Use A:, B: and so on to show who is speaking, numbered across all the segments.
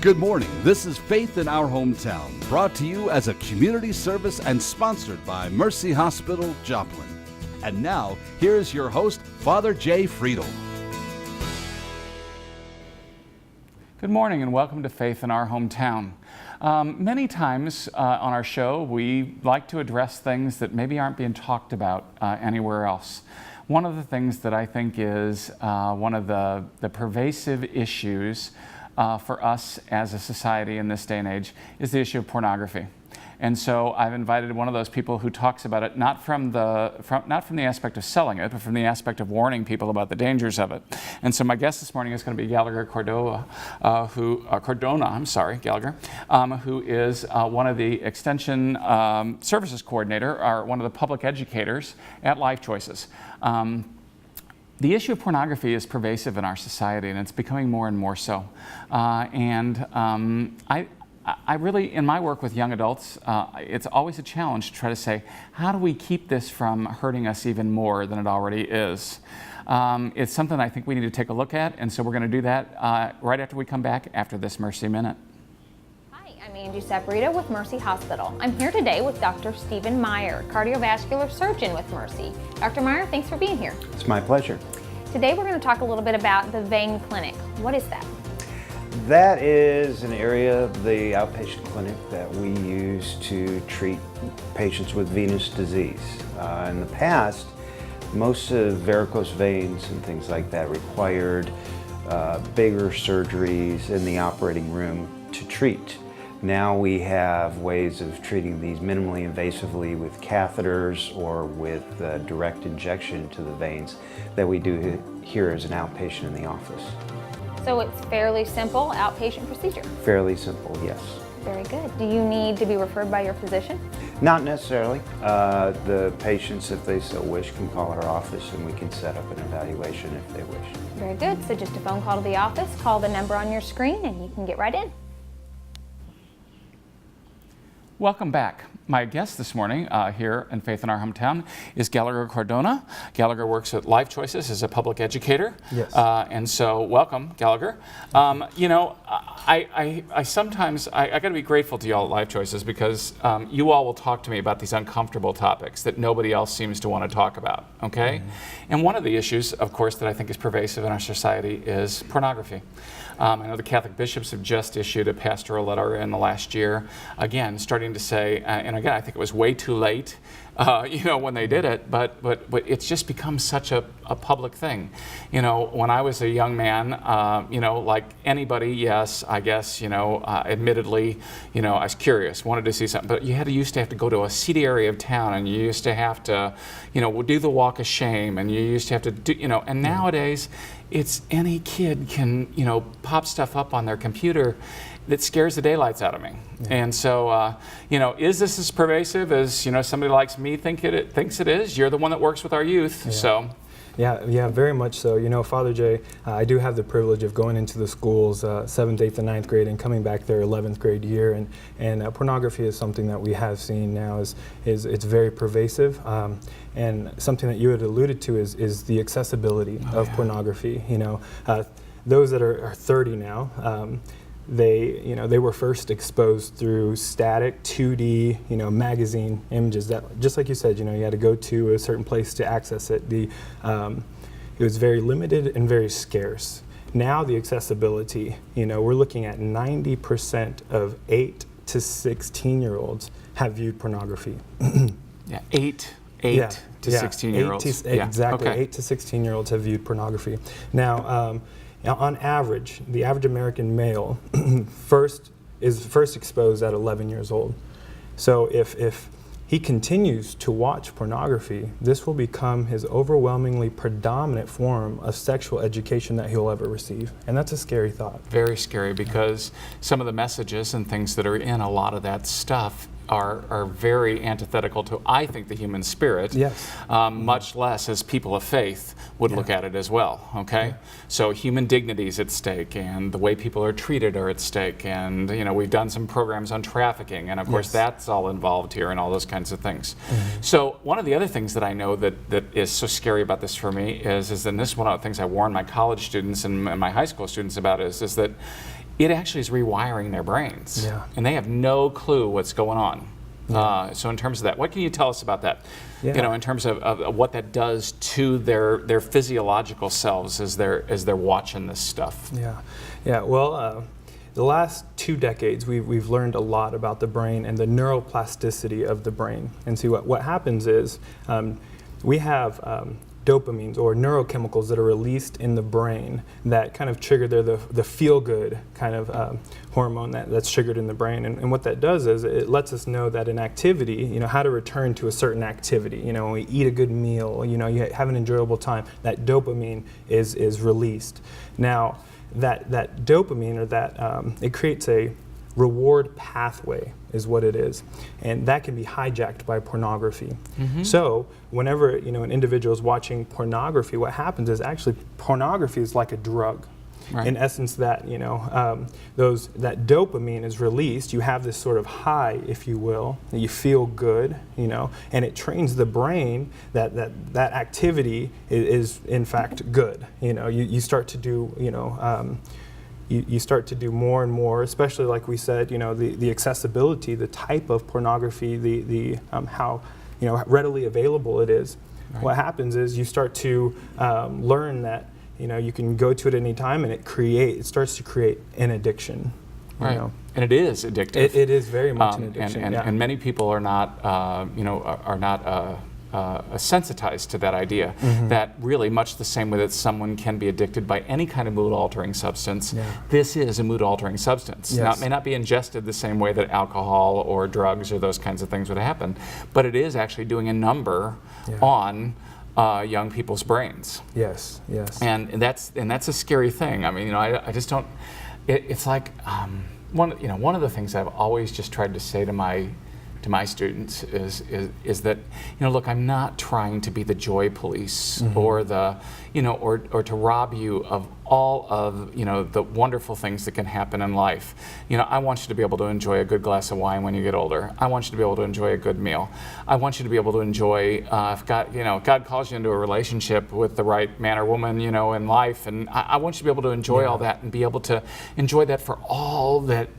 A: Good morning. This is Faith in Our Hometown, brought to you as a community service and sponsored by Mercy Hospital, Joplin. And now, here's your host, Father Jay Friedel.
B: Good morning and welcome to Faith in Our Hometown. Many times on our show, we like to address things that maybe aren't being talked about anywhere else. One of the things that I think is one of the pervasive issues for us as a society in this day and age is the issue of pornography. And so I've invited one of those people who talks about it not from the aspect of selling it, but from the aspect of warning people about the dangers of it. And so my guest this morning is going to be Gallagher Cardona, who is one of the Extension Services Coordinator, or one of the public educators at Life Choices. The issue of pornography is pervasive in our society, and it's becoming more and more so. I really, in my work with young adults, it's always a challenge to try to say, how do we keep this from hurting us even more than it already is? It's something I think we need to take a look at, and so we're going to do that right after we come back after this Mercy Minute.
C: I'm Angie Saporito with Mercy Hospital. I'm here today with Dr. Stephen Meyer, cardiovascular surgeon with Mercy. Dr. Meyer, thanks for being here.
D: It's my pleasure.
C: Today we're going to talk a little bit about the vein clinic. What is that?
D: That is an area of the outpatient clinic that we use to treat patients with venous disease. In the past, most of varicose veins and things like that required bigger surgeries in the operating room to treat. Now we have ways of treating these minimally invasively with catheters or with direct injection to the veins that we do here as an outpatient in the office.
C: So it's fairly simple outpatient procedure?
D: Fairly simple, yes.
C: Very good. Do you need to be referred by your physician?
D: Not necessarily. The patients, if they so wish, can call our office and we can set up an evaluation if they wish.
C: Very good. So just a phone call to the office, call the number on your screen, and you can get right in.
B: Welcome back. My guest this morning here in Faith in Our Hometown is Gallagher Cardona. Gallagher works at Life Choices as a public educator.
E: Yes.
B: And so welcome, Gallagher. You know, I sometimes got to be grateful to y'all at Life Choices because you all will talk to me about these uncomfortable topics that nobody else seems to want to talk about, okay? Mm-hmm. And one of the issues, of course, that I think is pervasive in our society is pornography. I know the Catholic bishops have just issued a pastoral letter in the last year, again, starting to say, and again, I think it was way too late, when they did it, but it's just become such a public thing. You know, when I was a young man, like anybody, yes, I guess, admittedly, I was curious, wanted to see something, but you used to have to go to a seedy area of town, and you used to have to, do the walk of shame, and you used to have to do, and nowadays, it's any kid can, pop stuff up on their computer that scares the daylights out of me. Yeah. And so, is this as pervasive as, somebody like me thinks it is? You're the one that works with our youth,
E: yeah.
B: So.
E: Yeah, very much so. Father Jay, I do have the privilege of going into the schools 7th, 8th, and 9th grade and coming back their 11th grade year. And pornography is something that we have seen now is it's very pervasive. And something that you had alluded to is the accessibility of pornography. Those that are 30 now, they were first exposed through static 2D, magazine images that, just like you said, you had to go to a certain place to access it. It was very limited and very scarce. Now the accessibility, we're looking at 90% of 8 to 16-year-olds have viewed pornography.
B: Yeah, 8 to 16-year-olds.
E: Exactly,
B: Okay.
E: 8 to 16-year-olds have viewed pornography. Now, on average, the average American male is first exposed at 11 years old. So if he continues to watch pornography, this will become his overwhelmingly predominant form of sexual education that he'll ever receive. And that's a scary thought.
B: Very scary, because some of the messages and things that are in a lot of that stuff are very antithetical to, I think, the human spirit.
E: Yes.
B: Much less as people of faith would look at it as well, okay? Yeah. So human dignity is at stake, and the way people are treated are at stake, and we've done some programs on trafficking, and of course that's all involved here and all those kinds of things. Mm-hmm. So one of the other things that I know that is so scary about this for me is and this is one of the things I warn my college students and my high school students about is that it actually is rewiring their brains.
E: Yeah.
B: And they have no clue what's going on. So in terms of that, what can you tell us about that?
E: Yeah.
B: You know, in terms of what that does to their physiological selves as they're watching this stuff.
E: Yeah. Well, the last 2 decades, we've learned a lot about the brain and the neuroplasticity of the brain. And see, what happens is we have dopamines or neurochemicals that are released in the brain that kind of trigger the feel-good kind of hormone that's triggered in the brain. And what that does is it lets us know that an activity, you know, how to return to a certain activity. You know, when we eat a good meal, you know, you have an enjoyable time, that dopamine is released. Now, that dopamine, or that it creates a reward pathway is what it is, and that can be hijacked by pornography. So whenever, you know, an individual is watching pornography, what happens is actually pornography is like a drug.
B: Right.
E: In essence, that, you know, that dopamine is released. You have this sort of high, if you will, that you feel good, you know, and it trains the brain that activity is in fact good. You know, you start to do, you know, you start to do more and more, especially like we said, you know, the accessibility, the type of pornography, the how, you know, readily available it is. Right. What happens is you start to learn that, you know, you can go to it any time, and it starts to create an addiction.
B: Right.
E: You know?
B: And it is addictive.
E: It is very much an addiction.
B: And many people are not, you know, are not sensitized to that idea. That really, much the same way that someone can be addicted by any kind of mood-altering substance, this is a mood-altering substance.
E: Yes.
B: Now, it may not be ingested the same way that alcohol or drugs or those kinds of things would happen, but it is actually doing a number on young people's brains.
E: Yes.
B: And that's a scary thing. I mean, you know, I just don't. It's like one of the things I've always just tried to say to my students is that, you know, look, I'm not trying to be the joy police or the, you know, or to rob you of all of, you know, the wonderful things that can happen in life. You know, I want you to be able to enjoy a good glass of wine when you get older. I want you to be able to enjoy a good meal. I want you to be able to enjoy, if God calls you into a relationship with the right man or woman, you know, in life, and I want you to be able to enjoy all that and be able to enjoy that for all that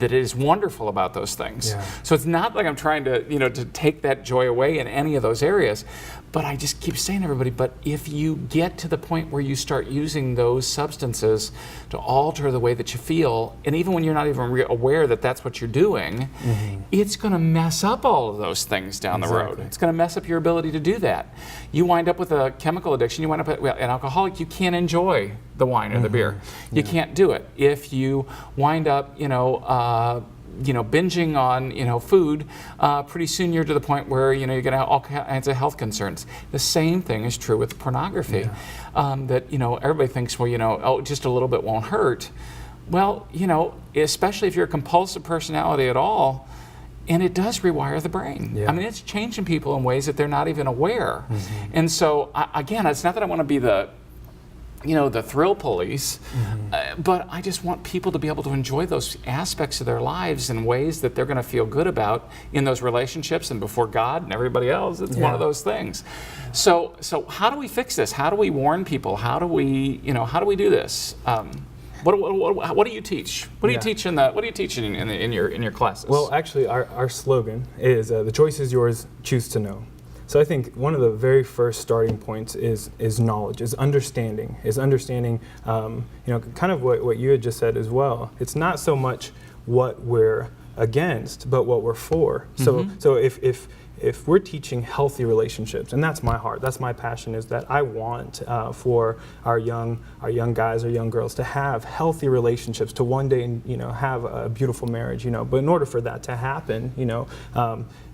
B: is wonderful about those things.
E: Yeah.
B: So it's not like I'm trying to, you know, to take that joy away in any of those areas, but I just keep saying to everybody, but if you get to the point where you start using those substances to alter the way that you feel, and even when you're not even aware that that's what you're doing, it's going to mess up all of those things down the road. It's going to mess up your ability to do that. You wind up with a chemical addiction. You wind up an alcoholic. You can't enjoy the wine or the beer. You can't do it. If you wind up, you know, binging on, you know, food, pretty soon you're to the point where, you know, you're going to have all kinds of health concerns. The same thing is true with pornography. That, you know, everybody thinks, well, you know, oh, just a little bit won't hurt. Well, you know, especially if you're a compulsive personality at all, and it does rewire the brain. I mean, it's changing people in ways that they're not even aware. And so, again, it's not that I want to be the thrill police, but I just want people to be able to enjoy those aspects of their lives in ways that they're going to feel good about in those relationships and before God and everybody else. It's one of those things. So how do we fix this? How do we warn people? How do we do this? What do you teach? What do you teach in your classes?
E: Well, actually, our slogan is the choice is yours. Choose to know. So I think one of the very first starting points is knowledge, is understanding, you know, kind of what you had just said as well. It's not so much what we're against, but what we're for. So if we're teaching healthy relationships, and that's my heart, that's my passion, is that I want for our young guys or young girls to have healthy relationships, to one day, you know, have a beautiful marriage, you know. But in order for that to happen, you know,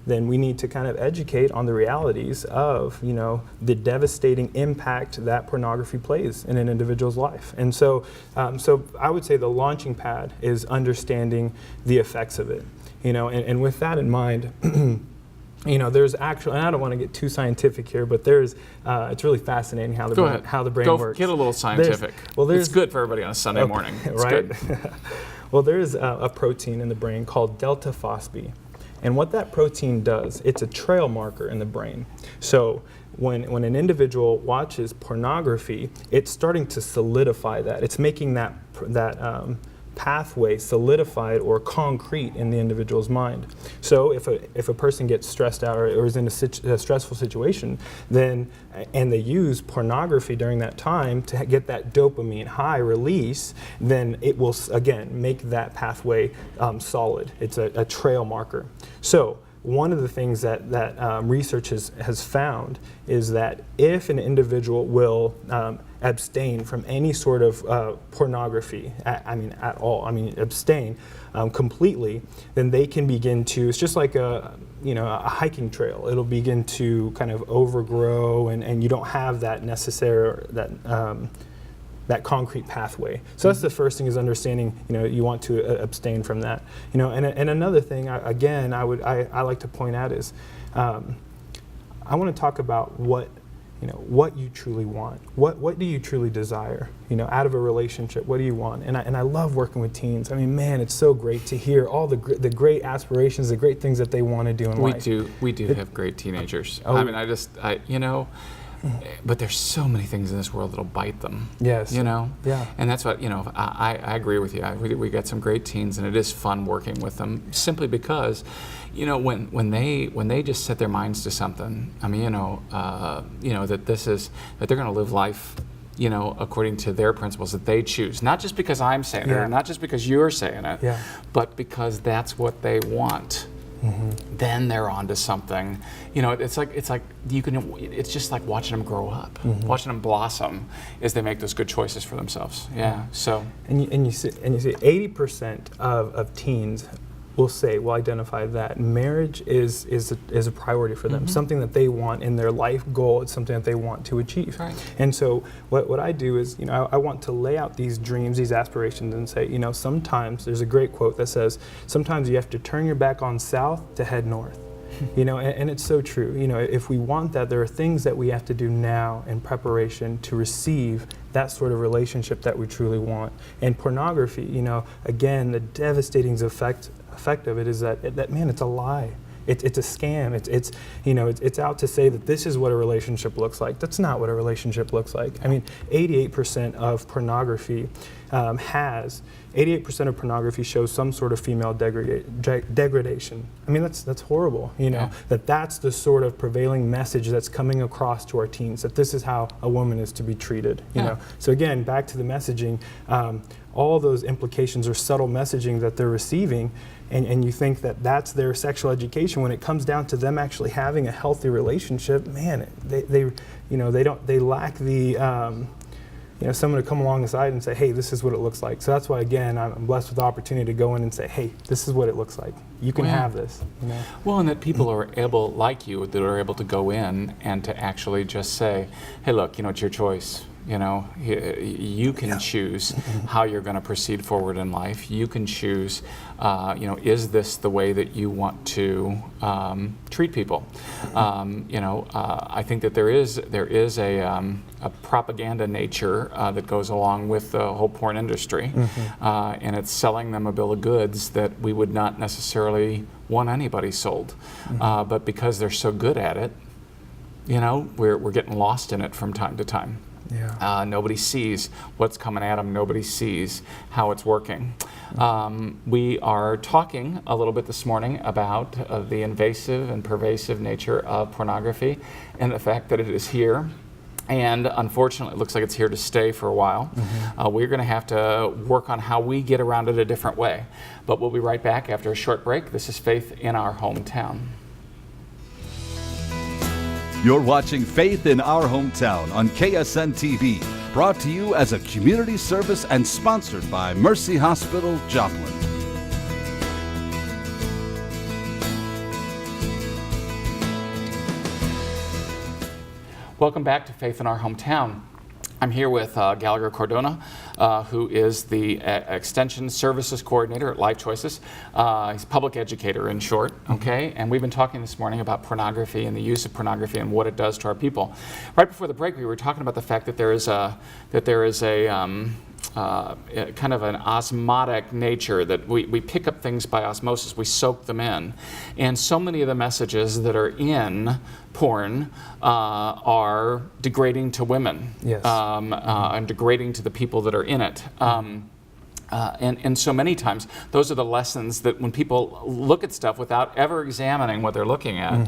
E: then we need to kind of educate on the realities of, you know, the devastating impact that pornography plays in an individual's life. And so I would say the launching pad is understanding the effects of it, you know, and with that in mind, you know, there's actually, and I don't want to get too scientific here, but there's, it's really fascinating how the brain works.
B: Get a little scientific. It's good for everybody on a Sunday morning. It's
E: right?
B: Good.
E: Well, there is a protein in the brain called delta phosphate. And what that protein does, it's a trail marker in the brain. So when an individual watches pornography, it's starting to solidify that. It's making that pathway solidified or concrete in the individual's mind. So if a person gets stressed out or is in a stressful situation, then and they use pornography during that time to get that dopamine high release, then it will again make that pathway solid. It's a trail marker. So one of the things that research has found is that if an individual will abstain from any sort of pornography, at all, abstain completely, then they can begin to, it's just like a hiking trail. It'll begin to kind of overgrow and you don't have that necessary, that concrete pathway. So that's the first thing, is understanding, you want to abstain from that. And another thing, I like to point out is, I want to talk about what you truly want. What do you truly desire? Out of a relationship, what do you want? And I love working with teens. Man, it's so great to hear all the great aspirations, the great things that they want to do in life.
B: We do have great teenagers.
E: Oh.
B: But there's so many things in this world that'll bite them.
E: Yes.
B: Yeah.
E: And
B: that's what, I agree with you. We got some great teens, and it is fun working with them, simply because, when they just set their minds to something, that they're going to live life, according to their principles that they choose, not just because I'm saying it, or not just because you're saying it, but because that's what they want. Mm-hmm. Then they're onto something. It's just like watching them grow up, watching them blossom as they make those good choices for themselves. Yeah. So. And
E: you see 80% of teens will identify that marriage is a priority for them, something that they want in their life goal. It's something that they want to achieve. Right. And so what I do is, I want to lay out these dreams, these aspirations, and say, sometimes there's a great quote that says, sometimes you have to turn your back on south to head north. And it's so true. If we want that, there are things that we have to do now in preparation to receive that sort of relationship that we truly want. And pornography, again, the devastating effect of it is that man, it's a lie. It's a scam. It's out to say that this is what a relationship looks like. That's not what a relationship looks like. 88% of pornography 88% of pornography shows some sort of female degradation. That's horrible. That's the sort of prevailing message that's coming across to our teens, that this is how a woman is to be treated. So again, back to the messaging. All those implications or subtle messaging that they're receiving, and you think that that's their sexual education. When it comes down to them actually having a healthy relationship, man, they lack the someone to come alongside and say, hey, this is what it looks like. So that's why, again, I'm blessed with the opportunity to go in and say, hey, this is what it looks like. You can have this.
B: Well, and that people are able, like you, that are able to go in and to actually just say, hey, look, it's your choice. You can choose how you're going to proceed forward in life. You can choose, is this the way that you want to treat people? I think that there is a propaganda nature that goes along with the whole porn industry, and it's selling them a bill of goods that we would not necessarily want anybody sold, but because they're so good at it, we're getting lost in it from time to time. Yeah. Nobody sees what's coming at them. Nobody sees how it's working. We are talking a little bit this morning about the invasive and pervasive nature of pornography and the fact that it is here. And unfortunately, it looks like it's here to stay for a while. We're going to have to work on how we get around it a different way. But we'll be right back after a short break. This is Faith in Our Hometown.
A: You're watching Faith in Our Hometown on KSN TV, brought to you as a community service and sponsored by Mercy Hospital, Joplin.
B: Welcome back to Faith in Our Hometown. I'm here with Gallagher Cordona, who is the Extension Services Coordinator at Life Choices. He's a public educator, in short, okay? And we've been talking this morning about pornography and the use of pornography and what it does to our people. Right before the break, we were talking about the fact that there is a kind of an osmotic nature, that we pick up things by osmosis, we soak them in. And so many of the messages that are in porn are degrading to women,
E: yes.
B: And degrading to the people that are in it. And so many times, those are the lessons that when people look at stuff without ever examining what they're looking at,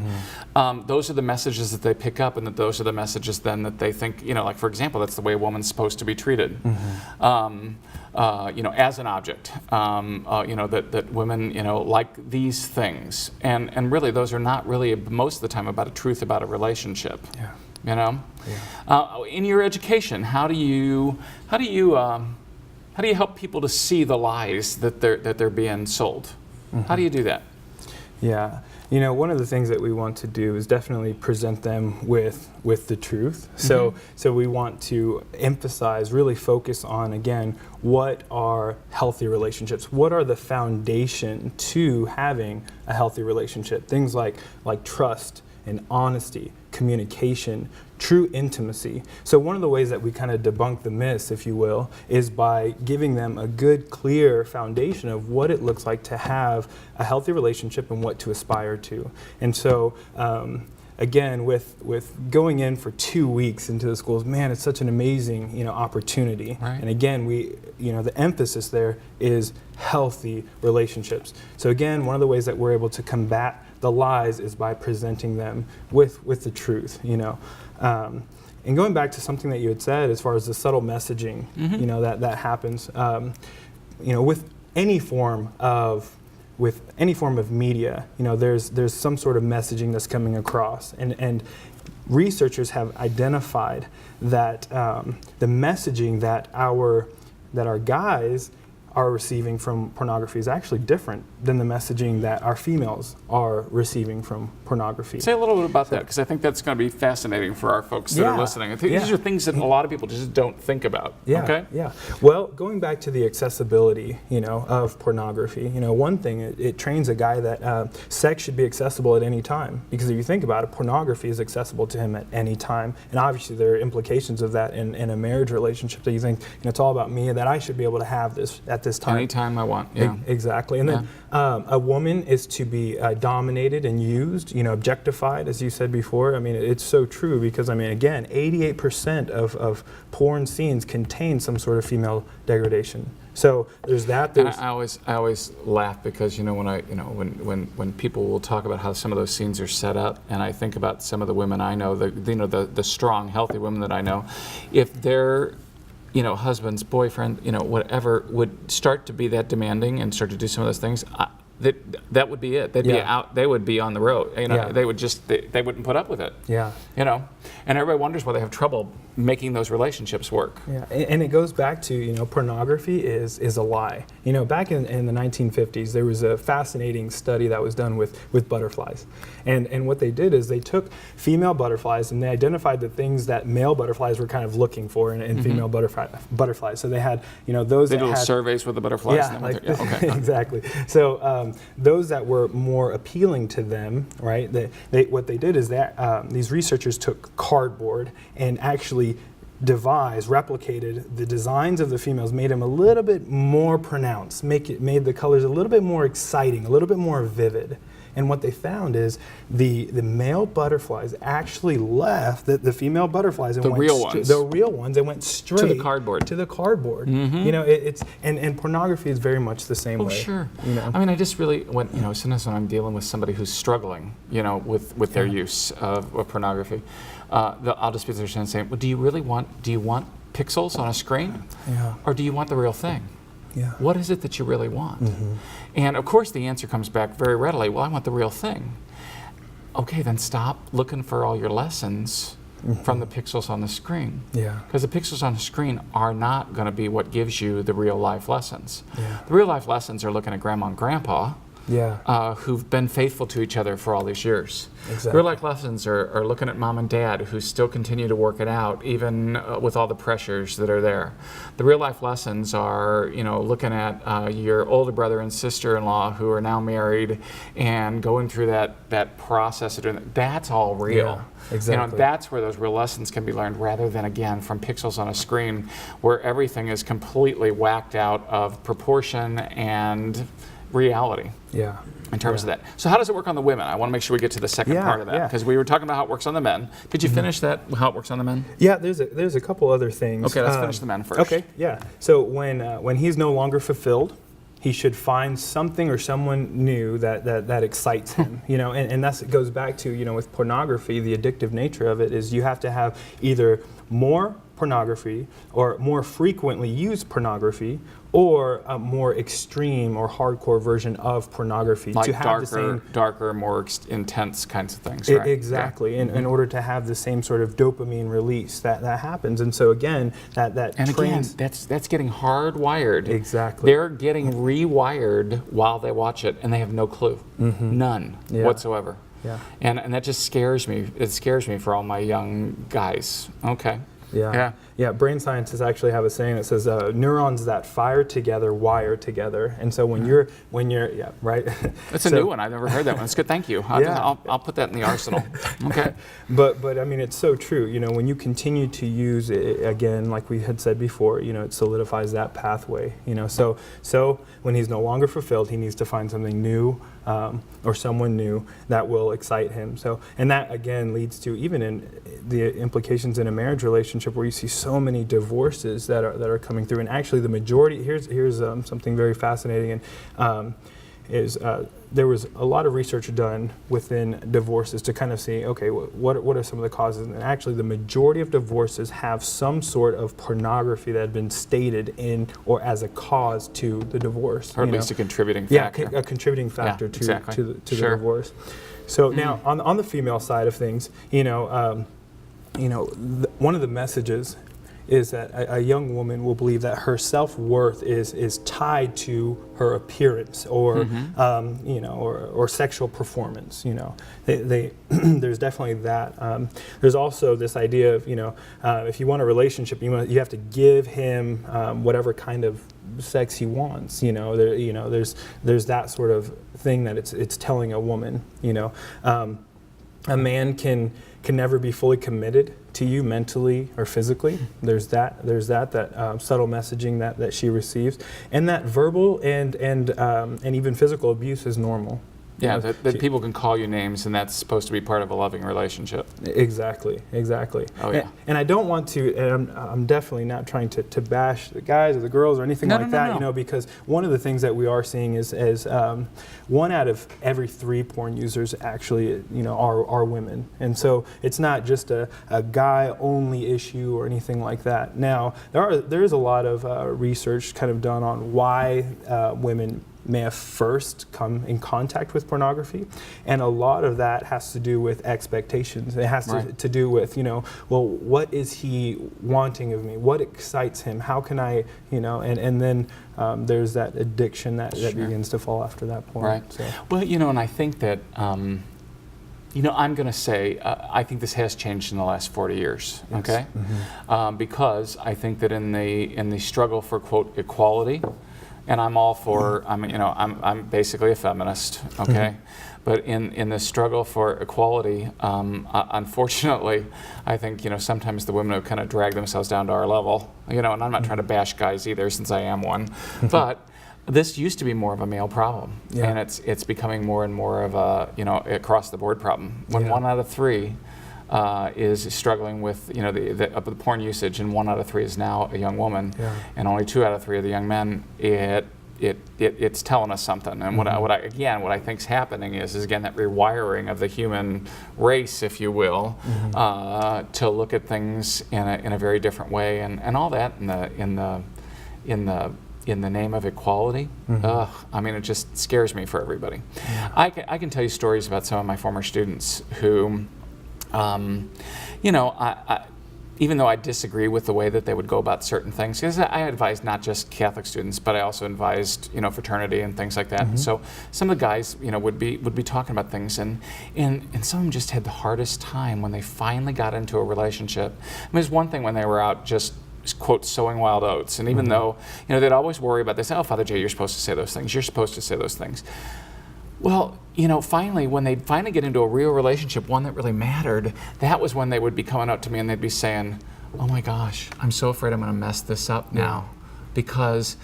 B: those are the messages that they pick up, and that those are the messages then that they think, like for example, that's the way a woman's supposed to be treated, as an object, that women, like these things. And really, those are not really, most of the time, about a truth about a relationship.
E: Yeah.
B: In your education, how do you help people to see the lies that they're being sold? How do you do that?
E: Yeah, one of the things that we want to do is definitely present them with the truth. So we want to emphasize, really focus on, again, what are healthy relationships? What are the foundation to having a healthy relationship? Things like trust and honesty, communication, true intimacy. So one of the ways that we kind of debunk the myths, if you will, is by giving them a good, clear foundation of what it looks like to have a healthy relationship and what to aspire to. And so, again, with going in for 2 weeks into the schools, man, it's such an amazing, opportunity.
B: Right.
E: And again, the emphasis there is healthy relationships. So again, one of the ways that we're able to combat the lies is by presenting them with the truth, And going back to something that you had said as far as the subtle messaging, that happens, with any form of media, there's some sort of messaging that's coming across, and researchers have identified that the messaging that our guys are receiving from pornography is actually different than the messaging that our females are receiving from pornography.
B: Say a little bit about that, because I think that's going to be fascinating for our folks that are listening. I think these are things that a lot of people just don't think about.
E: Yeah,
B: okay?
E: Yeah. Well, going back to the accessibility, of pornography, one thing, it trains a guy that sex should be accessible at any time. Because if you think about it, pornography is accessible to him at any time. And obviously there are implications of that in a marriage relationship that you think, it's all about me, and that I should be able to have this at this time.
B: Anytime I want, yeah.
E: Exactly. And then a woman is to be dominated and used, objectified, as you said before. I mean, it's so true because, again, 88% of porn scenes contain some sort of female degradation. So there's that.
B: And I always laugh because when people will talk about how some of those scenes are set up, and I think about some of the women I know, the strong, healthy women that I know, if they're husband's boyfriend, whatever, would start to be that demanding and start to do some of those things, that would be it. They'd be out. They would be on the road. They would just they wouldn't put up with it.
E: Yeah.
B: And everybody wonders why they have trouble making those relationships work.
E: Yeah. And it goes back to pornography is a lie. Back in the 1950s, there was a fascinating study that was done with butterflies, and what they did is they took female butterflies and they identified the things that male butterflies were kind of looking for in female butterflies. So they had those.
B: They
E: did
B: little surveys with the butterflies.
E: Yeah,
B: okay.
E: Exactly. So those that were more appealing to them, right? What they did is that these researchers took cardboard and actually replicated the designs of the females, made them a little bit more pronounced, made the colors a little bit more exciting, a little bit more vivid. And what they found is the male butterflies actually left the female butterflies and
B: the real ones
E: and went straight
B: to the cardboard.
E: Mm-hmm. And pornography is very much the same way.
B: Oh, sure. I just really sometimes when I'm dealing with somebody who's struggling, with their use of pornography, I'll just be there and say, well, do you want pixels on a screen?
E: Yeah.
B: Or do you want the real thing?
E: Yeah.
B: What is it that you really want?
E: Mm-hmm.
B: And of course the answer comes back very readily, well, I want the real thing. Okay, then stop looking for all your lessons from the pixels on the screen.
E: Yeah.
B: Because the pixels on the screen are not going to be what gives you the real life lessons.
E: Yeah.
B: The real life lessons are looking at grandma and grandpa, who've been faithful to each other for all these years.
E: Exactly.
B: Real life lessons are looking at mom and dad who still continue to work it out even with all the pressures that are there. The real life lessons are looking at your older brother and sister-in-law who are now married and going through that process of doing that. That's all real.
E: Yeah, exactly.
B: That's where those real lessons can be learned rather than, again, from pixels on a screen where everything is completely whacked out of proportion and reality
E: Yeah.
B: in terms of that. So how does it work on the women? I want to make sure we get to the second
E: Yeah,
B: part of that,
E: yeah.
B: because we were talking about how it works on the men. Did you finish that, how it works on the men?
E: Yeah, there's a couple other things.
B: Okay, let's finish the men first.
E: Okay, yeah. So when he's no longer fulfilled, he should find something or someone new that excites him, you know, and that's, it goes back to, you know, with pornography, the addictive nature of it is you have to have either more pornography or more frequently used pornography or a more extreme or hardcore version of pornography
B: Like
E: to have the same
B: darker, more intense kinds of things, right?
E: Exactly,
B: Yeah.
E: in order to have the same sort of dopamine release that happens. And so again, that
B: And again, that's getting hardwired.
E: Exactly.
B: They're getting rewired while they watch it, and they have no clue, none
E: Yeah.
B: whatsoever.
E: Yeah.
B: And that just scares me. It scares me for all my young guys. Okay.
E: Yeah. Yeah. Brain scientists actually have a saying that says neurons that fire together wire together. And so when you're yeah, right.
B: That's a new one. I've never heard that one. It's good. Thank you. I'll put that in the arsenal. Okay.
E: But I mean, it's so true. You know, when you continue to use it again, like we had said before, you know, it solidifies that pathway. You know, so when he's no longer fulfilled, he needs to find something new. Or someone new that will excite him. So, and that again leads to even in the implications in a marriage relationship where you see so many divorces that are coming through. And actually, the majority here's something very fascinating, and there was a lot of research done within divorces to kind of see, okay, what are some of the causes? And actually, the majority of divorces have some sort of pornography that had been stated in or as a cause to the divorce.
B: Or at least a contributing factor.
E: Yeah, a contributing factor
B: Yeah,
E: to
B: exactly.
E: the
B: Sure.
E: divorce. So now, on the female side of things, one of the messages is that a young woman will believe that her self-worth is tied to her appearance or or sexual performance. You know, they there's definitely that. There's also this idea of if you want a relationship, you have to give him whatever kind of sex he wants. There's that sort of thing that it's telling a woman. A man can never be fully committed to you mentally or physically. There's that subtle messaging that she receives, and that verbal and even physical abuse is normal.
B: Yeah, that people can call you names, and that's supposed to be part of a loving relationship.
E: Exactly.
B: Oh yeah.
E: And I don't want to, and I'm definitely not trying to bash the guys or the girls or anything like that,
B: No.
E: because one of the things that we are seeing is 1 out of every 3 porn users actually, are women. And so it's not just a guy-only issue or anything like that. Now, there is a lot of research kind of done on why women may have first come in contact with pornography, and a lot of that has to do with expectations. It has to do with, what is he wanting of me? What excites him? How can I, and then there's that addiction that begins to fall after that point.
B: Right.
E: So.
B: Well, and I think that, I'm going to say, I think this has changed in the last 40 years,
E: Yes.
B: okay? Because I think that in the struggle for, quote, equality, and I'm all for, I'm basically a feminist, okay? But in the struggle for equality, unfortunately, I think, sometimes the women have kind of dragged themselves down to our level, and I'm not trying to bash guys either, since I am one, but this used to be more of a male problem, and it's becoming more and more of a, across the board problem. When 1 out of 3 is struggling with the porn usage, and 1 out of 3 is now a young woman, and only 2 out of 3 are the young men. It's telling us something. And what I think is happening is again that rewiring of the human race, if you will, to look at things in a very different way, and all that in the name of equality. It just scares me for everybody. I can tell you stories about some of my former students who. Even though I disagree with the way that they would go about certain things, because I advised not just Catholic students, but I also advised, fraternity and things like that. And so some of the guys, would be talking about things, and some of them just had the hardest time when they finally got into a relationship. There's one thing when they were out just, quote, sowing wild oats, and even though, they'd always worry about this, oh, Father Jay, you're supposed to say those things, you're supposed to say those things. Well, finally, when they finally get into a real relationship, one that really mattered, that was when they would be coming out to me and they'd be saying, oh my gosh, I'm so afraid I'm going to mess this up now, because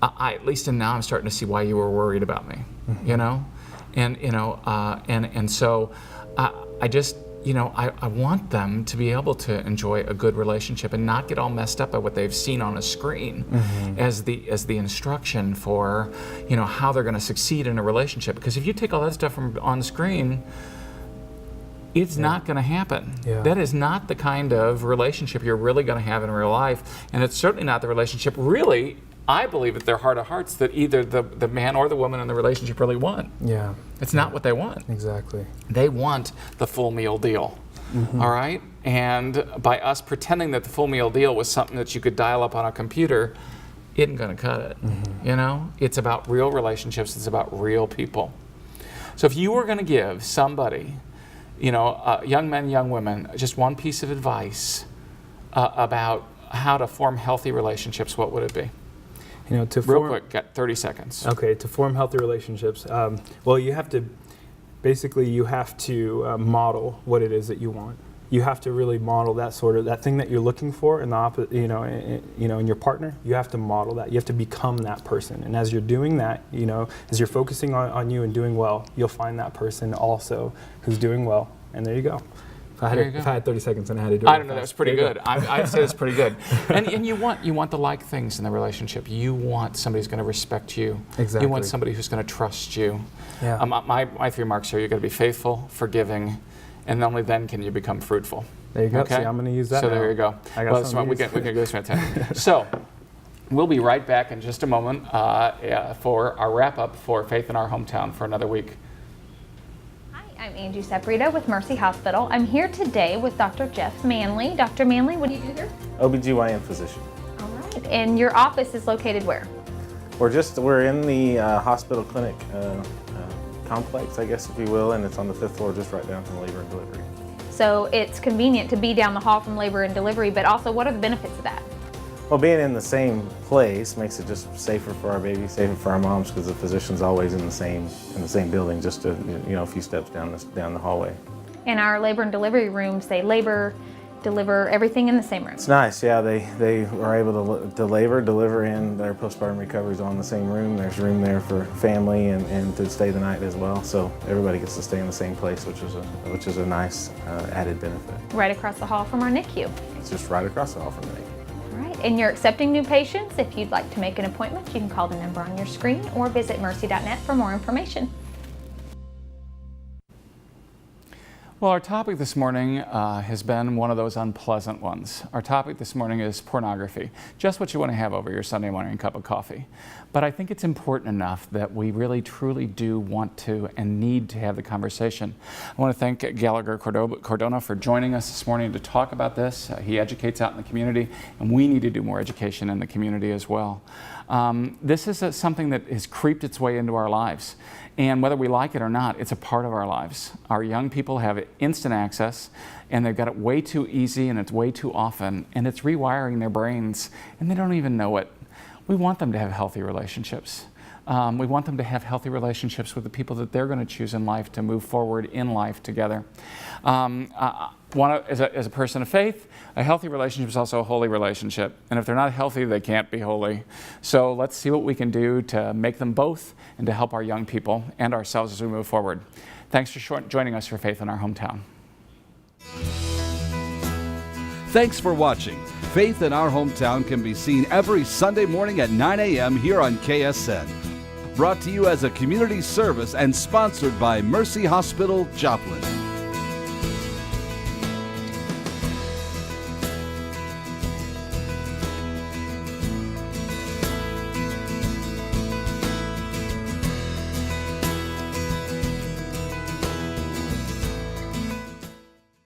B: I at least now I'm starting to see why you were worried about me, you know, and so I just, you know, I want them to be able to enjoy a good relationship and not get all messed up by what they've seen on a screen as the instruction for, you know, how they're going to succeed in a relationship. Because if you take all that stuff from on the screen, it's not going to happen.
E: Yeah.
B: That is not the kind of relationship you're really going to have in real life, and it's certainly not the relationship really, I believe at their heart of hearts, that either the man or the woman in the relationship really want.
E: Yeah.
B: It's not what they want.
E: Exactly.
B: They want the full meal deal. All right? And by us pretending that the full meal deal was something that you could dial up on a computer, isn't going to cut it. You know? It's about real relationships. It's about real people. So if you were going to give somebody, you know, young men, young women, just one piece of advice about how to form healthy relationships, what would it be?
E: You know, to
B: Real
E: form,
B: quick, got 30 seconds.
E: Okay, to form healthy relationships, well, you have to model what it is that you want. You have to really model that thing that you're looking for in the in your partner. You have to model that. You have to become that person. And as you're doing that, you know, as you're focusing on you and doing well, you'll find that person also who's doing well. And there you go. If I had 30 seconds and I had to do it.
B: I don't know, that was pretty good. I'd say it's pretty good. And you want the like things in the relationship. You want somebody who's going to respect you.
E: Exactly.
B: You want somebody who's going to trust you.
E: Yeah.
B: My 3 marks here: you're going to be faithful, forgiving, and only then can you become fruitful.
E: There you go.
B: Okay?
E: See, I'm going to use that.
B: So
E: now.
B: there you go.
E: I got
B: Well, we can go through that. So we'll be right back in just a moment for our wrap up for Faith in Our Hometown for another week.
C: I'm Angie Saprito with Mercy Hospital. I'm here today with Dr. Jeff Manley. Dr. Manley, what do you do here?
F: OBGYN physician.
C: All right. And your office is located where?
F: We're in the hospital clinic complex, I guess, if you will, and it's on the 5th floor, just right down from labor and delivery.
C: So it's convenient to be down the hall from labor and delivery, but also what are the benefits of that?
F: Well, being in the same place makes it just safer for our babies, safer for our moms, because the physician's always in the same building, just a few steps down the hallway.
C: In our labor and delivery rooms, they labor, deliver everything in the same room.
F: It's nice, yeah. They are able to labor, deliver, and their postpartum recovery is all in the same room. There's room there for family and to stay the night as well. So everybody gets to stay in the same place, which is a nice added benefit.
C: Right across the hall from our NICU.
F: It's just right across the hall from the NICU.
C: All right, and you're accepting new patients. If you'd like to make an appointment, you can call the number on your screen or visit mercy.net for more information.
B: Well, our topic this morning has been one of those unpleasant ones. Our topic this morning is pornography, just what you want to have over your Sunday morning cup of coffee. But I think it's important enough that we really truly do want to and need to have the conversation. I want to thank Gallagher Cordona for joining us this morning to talk about this. He educates out in the community, and we need to do more education in the community as well. This is something that has creeped its way into our lives. And whether we like it or not, it's a part of our lives. Our young people have instant access, and they've got it way too easy, and it's way too often, and it's rewiring their brains, and they don't even know it. We want them to have healthy relationships. We want them to have healthy relationships with the people that they're going to choose in life to move forward in life together. As a person of faith, a healthy relationship is also a holy relationship. And if they're not healthy, they can't be holy. So let's see what we can do to make them both and to help our young people and ourselves as we move forward. Thanks for joining us for Faith in Our Hometown.
A: Thanks for watching. Faith in Our Hometown can be seen every Sunday morning at 9 a.m. here on KSN. Brought to you as a community service and sponsored by Mercy Hospital, Joplin.